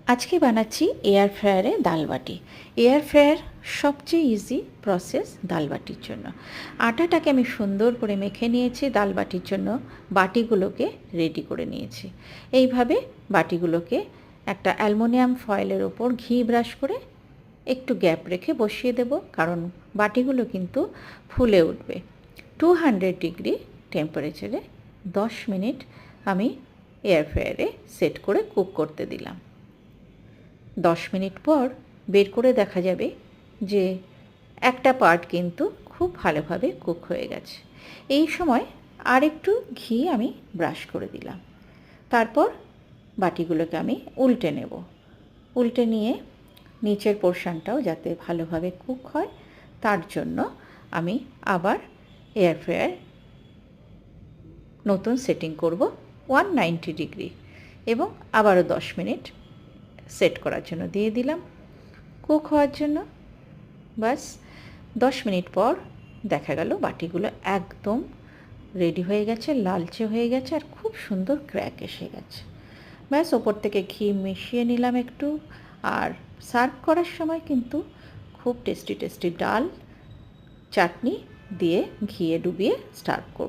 আজকে বানাচ্ছি এয়ার ফ্রায়ারে ডাল বাটি। এয়ার ফ্রায়ার সবচেয়ে ইজি প্রসেস ডাল বাটির জন্য। আটাটাকে আমি সুন্দর করে মেখে নিয়েছি ডাল বাটির জন্য, বাটিগুলোকে রেডি করে নিয়েছি। এইভাবে বাটিগুলোকে একটা অ্যালুমিনিয়াম ফয়েলের ওপর ঘি ব্রাশ করে একটু গ্যাপ রেখে বসিয়ে দেব, কারণ বাটিগুলো কিন্তু ফুলে উঠবে। 200 ডিগ্রি টেম্পারেচারে 10 মিনিট আমি এয়ার ফ্রায়ারে সেট করে কুক করতে দিলাম। 10 মিনিট পর বের করে দেখা যাবে যে একটা পার্ট কিন্তু খুব ভালোভাবে কুক হয়ে গেছে। এই সময় আরেকটু ঘি আমি ব্রাশ করে দিলাম। তারপর বাটিগুলোকে আমি উল্টে নেব। উল্টে নিয়ে নিচের পোর্শনটাও যাতে ভালোভাবে কুক হয় তার জন্য আমি আবার এয়ার ফ্রায়ার নতুন সেটিং করব 190 ডিগ্রি এবং আবারও 10 মিনিট সেট করার জন্য দিয়ে দিলাম কুক হওয়ার জন্য। বাস 10 মিনিট পর দেখা গেল বাটিগুলো একদম রেডি হয়ে গেছে, লালচে হয়ে গেছে আর খুব সুন্দর ক্র্যাক এসে গেছে। ব্যাস ওপর থেকে ঘি মিশিয়ে নিলাম একটু। আর সার্ভ করার সময় কিন্তু খুব টেস্টি টেস্টি ডাল চাটনি দিয়ে ঘিয়ে ডুবিয়ে সার্ভ করব।